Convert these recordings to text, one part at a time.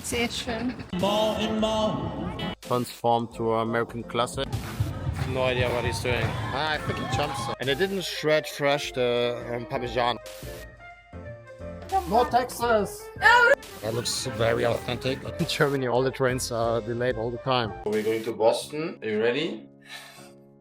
Sehr schön. Transformed to an American classic. No idea what he's doing. I think he jumps. And they didn't shred fresh the Parmesan. No Texas! That looks very authentic. In Germany, all the trains are delayed all the time. We're going to Boston. Are you ready?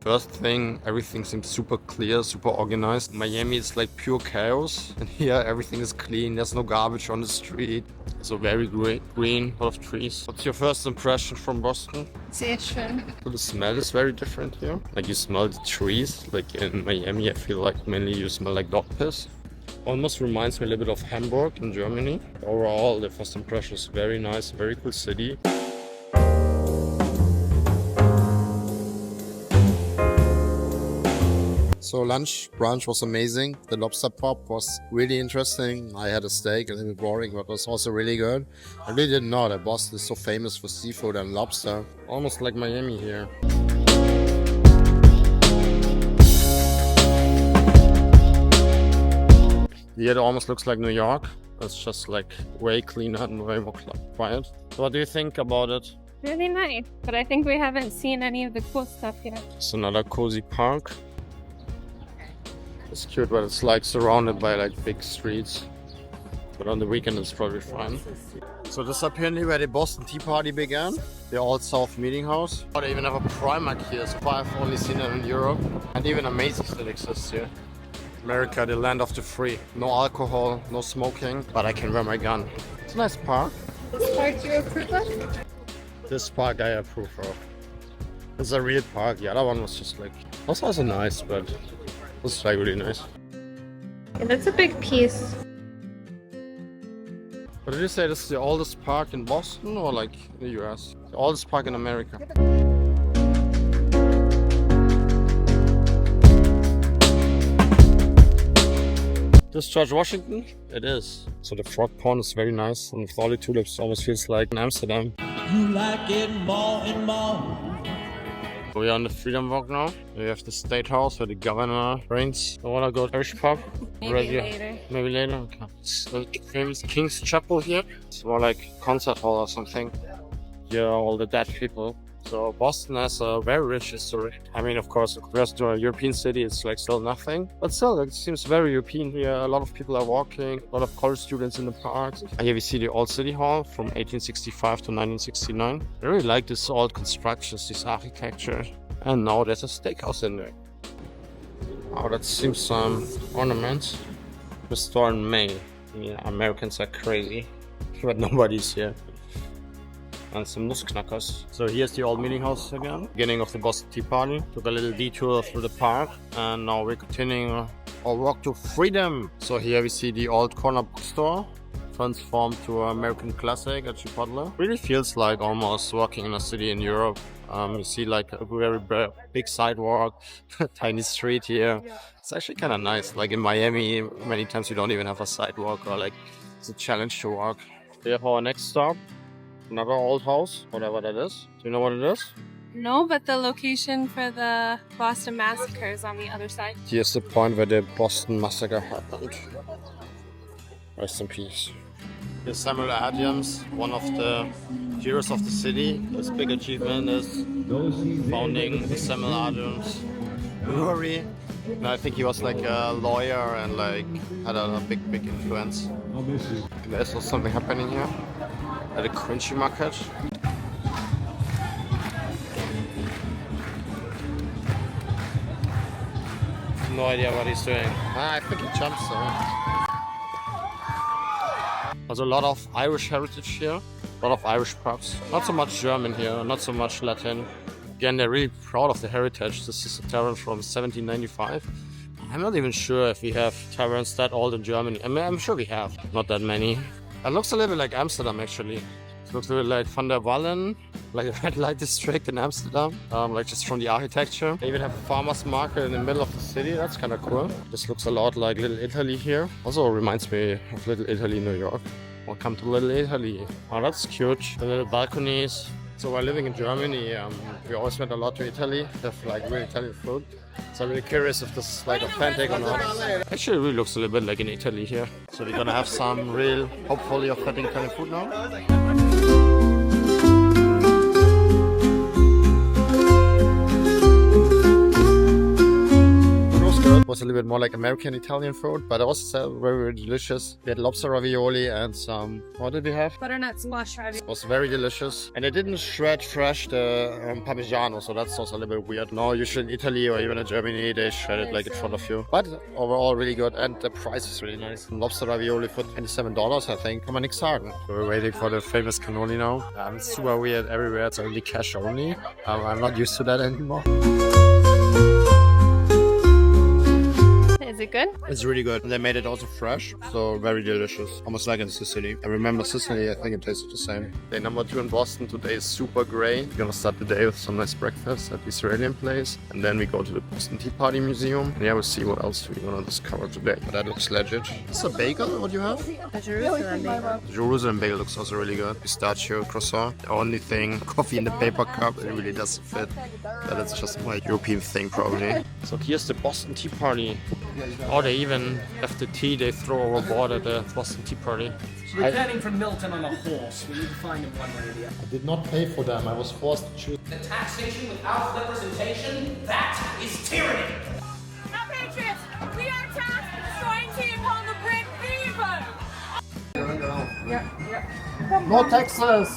First thing, everything seems super clear, super organized. Miami is like pure chaos. And here, everything is clean. There's no garbage on the street. So very green, a lot of trees. What's your first impression from Boston? Sehr schön. So the smell is very different here. Like you smell the trees. Like in Miami, I feel like mainly you smell like dog piss. Almost reminds me a little bit of Hamburg in Germany. Overall, the first impression is very nice, very cool city. So brunch was amazing. The lobster pop was really interesting. I had a steak, a little bit boring, but it was also really good. I really didn't know that Boston is so famous for seafood and lobster. Almost like Miami here. Here it almost looks like New York. It's just like way cleaner and way more quiet. So what do you think about it? Really nice, but I think we haven't seen any of the cool stuff yet. It's another cozy park. It's cute, but it's like surrounded by like big streets. But on the weekend it's probably fine. So this is apparently where the Boston Tea Party began. The Old South Meeting House. Oh, they even have a Primark here. So far I've only seen them in Europe. And even a Macy's still exists here. America, the land of the free. No alcohol, no smoking, but I can wear my gun. It's a nice park. This park you approve of? This park I approve of. It's a real park. The other one was just like, was also nice, but this is like really nice. Yeah, that's a big piece. But did you say this is the oldest park in Boston or like in the US? The oldest park in America. This George Washington? It is. So the frog pond is very nice, and with all the tulips, it almost feels like in Amsterdam. You like it more and more. We are on the Freedom Walk now. We have the State House where the governor reigns. I wanna go to Irish pub. Maybe later. Maybe later. Okay. It's the famous King's Chapel here. It's more like concert hall or something. Here are all the dead people. So Boston has a very rich history. I mean, of course, compared to a European city, it's like still nothing. But still, it seems very European here. A lot of people are walking, a lot of college students in the parks. And here we see the old city hall from 1865 to 1969. I really like this old constructions, this architecture. And now there's a steakhouse in there. Oh, that seems some ornaments. Restored in May. Yeah, Americans are crazy, but nobody's here. And some Nussknackers. So here's the old meeting house again. Beginning of the Boston Tea Party. Took a little detour through the park. And now we're continuing our walk to freedom. So here we see the old corner bookstore. Transformed to an American classic at Chipotle. Really feels like almost walking in a city in Europe. You see like a very big sidewalk, tiny street here. It's actually kind of nice. Like in Miami, many times you don't even have a sidewalk or like it's a challenge to walk. We have our next stop. Another old house, whatever that is. Do you know what it is? No, but the location for the Boston Massacre is on the other side. Here's the point where the Boston Massacre happened. Rest in peace. Here's Samuel Adams, one of the heroes of the city. His big achievement is founding the Samuel Adams Brewery. And I think he was like a lawyer and like had a big influence. There's also something happening here at a crunchy market. No idea what he's doing. I think he jumps there. There's a lot of Irish heritage here, a lot of Irish pubs. Not so much German here, not so much Latin. Again, they're really proud of the heritage. This is a tavern from 1795. I'm not even sure if we have taverns that old in Germany. I mean, I'm sure we have, not that many. It looks a little bit like Amsterdam actually. It looks a little like Van der Wallen, like a red light district in Amsterdam, like just from the architecture. They even have a farmer's market in the middle of the city. That's kind of cool. This looks a lot like Little Italy here. Also reminds me of Little Italy, New York. Welcome to Little Italy. Oh, that's cute. The little balconies. So while living in Germany, we always went a lot to Italy. They have like real Italian food. So I'm really curious if this is like authentic or not. Actually, it really looks a little bit like in Italy here. So we're gonna have some real, hopefully authentic Italian food now. was a little bit more like American Italian food, but it was very, very delicious. We had lobster ravioli and some, what did we have? Butternut squash ravioli. It was very delicious. And they didn't shred fresh the Parmigiano, so that's also a little bit weird. No, usually in Italy or even in Germany, they shred it like in front of you. But overall, really good. And the price is really nice. Lobster ravioli for $27, I think. Kann man nix sagen. We're waiting for the famous cannoli now. It's super weird everywhere. It's only cash only. I'm not used to that anymore. Is it good? It's really good. And they made it also fresh, so very delicious. Almost like in Sicily. I remember Sicily, I think it tasted the same. Day number 2 in Boston today is super grey. We're gonna start the day with some nice breakfast at the Israeli place. And then we go to the Boston Tea Party Museum. And yeah, we'll see what else we're gonna discover today. But that looks legit. It's a bagel, what do you have? A Jerusalem bagel. The Jerusalem bagel looks also really good. Pistachio, croissant. The only thing, coffee in the paper cup, it really doesn't fit. But it's just my European thing probably. So here's the Boston Tea Party. Oh, they even have the tea they throw overboard at the Boston Tea Party. Returning from Milton on a horse, we need to find him one way or the other. I did not pay for them. I was forced to choose. The taxation without representation, that is tyranny. Now, Patriots, we are tasked with destroying tea upon the Great Beaver! No taxes!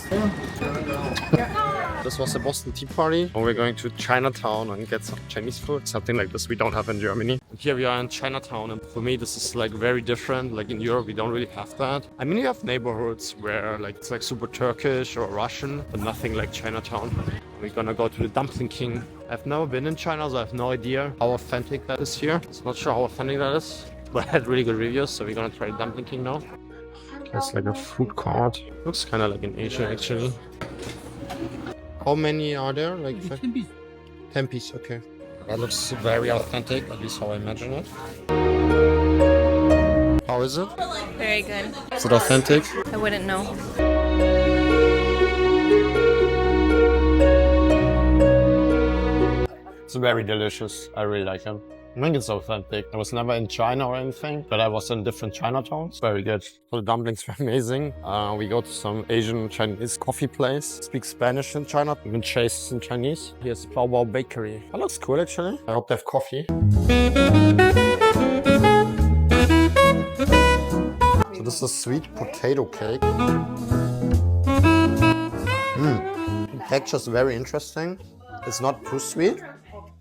This was the Boston Tea Party. And we're going to Chinatown and get some Chinese food. Something like this we don't have in Germany. And here we are in Chinatown, and for me this is like very different. Like in Europe we don't really have that. I mean, you have neighborhoods where like it's like super Turkish or Russian, but nothing like Chinatown. We're gonna go to the Dumpling King. I've never been in China, so I have no idea how authentic that is here. I'm not sure how authentic that is, but I had really good reviews, so we're gonna try the Dumpling King now. It's like a food court. Looks kind of like in Asia actually. How many are there? Like 10 pieces, okay. That looks very authentic, at least how I imagine it. How is it? Very good. Is it authentic? I wouldn't know. It's very delicious. I really like them. I think it's authentic. I was never in China or anything, but I was in different Chinatowns. Very good. So the dumplings were amazing. We go to some Asian Chinese coffee place. Speak Spanish in China, even Chase in Chinese. Here's Bao Bao Bakery. That looks cool actually. I hope they have coffee. So this is sweet potato cake. The texture is very interesting. It's not too sweet.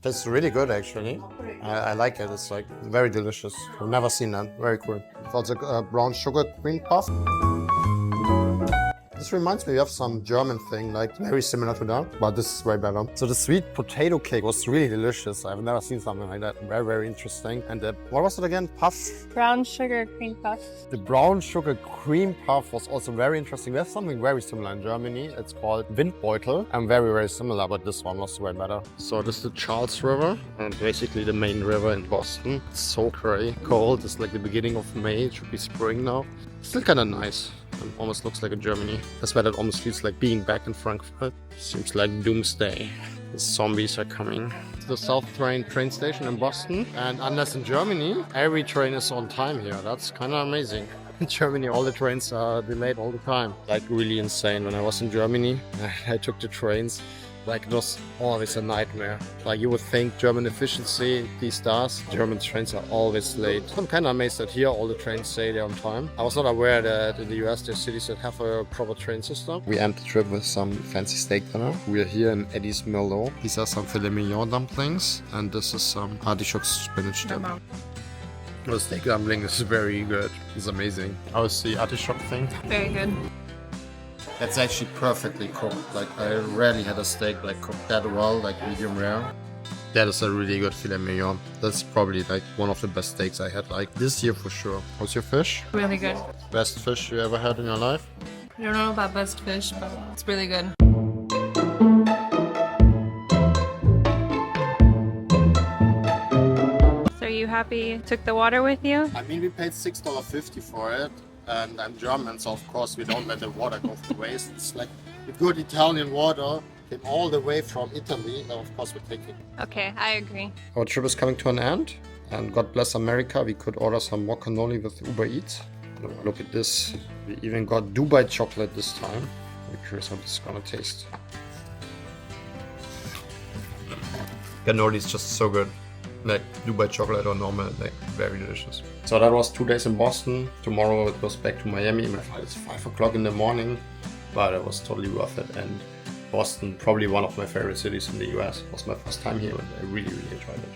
It's really good actually. I like it. It's like very delicious. I've never seen that. Very cool. It's also a brown sugar cream puff. This reminds me of some German thing, like very similar to that, but this is way better. So the sweet potato cake was really delicious. I've never seen something like that. Very, very interesting. And what was it again? Puff? Brown sugar cream puff. The brown sugar cream puff was also very interesting. There's something very similar in Germany. It's called Windbeutel. And very, very similar, but this one was way better. So this is the Charles River, and basically the main river in Boston. It's so gray, cold. It's like the beginning of May. It should be spring now. Still kind of nice. It almost looks like in Germany. That's why it almost feels like being back in Frankfurt. Seems like doomsday. The zombies are coming. It's the South train station in Boston. And unless in Germany, every train is on time here. That's kind of amazing. In Germany, all the trains are delayed all the time. Like really insane. When I was in Germany, I took the trains. Like it was always a nightmare. Like you would think German efficiency, these stars, German trains are always late. I'm kind of amazed that here all the trains say they're on time. I was not aware that in the US there's cities that have a proper train system. We end the trip with some fancy steak dinner. We are here in Eddie's Merlot. These are some filet mignon dumplings, and this is some artichoke spinach dip. The steak dumpling is very good. It's amazing. How is the artichoke thing? Very good. That's actually perfectly cooked. Like I rarely had a steak like cooked that well, like medium rare. That is a really good filet mignon. That's probably like one of the best steaks I had like this year for sure. How's your fish? Really good. Best fish you ever had in your life? I don't know about best fish, but it's really good. So are you happy you took the water with you? I mean, we paid $6.50 for it. And I'm German, so of course we don't let the water go to waste. It's like the good Italian water came all the way from Italy, and of course we take it. Okay, I agree. Our trip is coming to an end, and God bless America, we could order some more cannoli with Uber Eats. Look at this, we even got Dubai chocolate this time. I'm curious how this is gonna taste. Cannoli is just so good. like Dubai chocolate or normal, like very delicious. So that was 2 days in Boston. Tomorrow it goes back to Miami. My flight is 5 o'clock in the morning, but it was totally worth it. And Boston, probably one of my favorite cities in the US. It was my first time here and I really, really enjoyed it.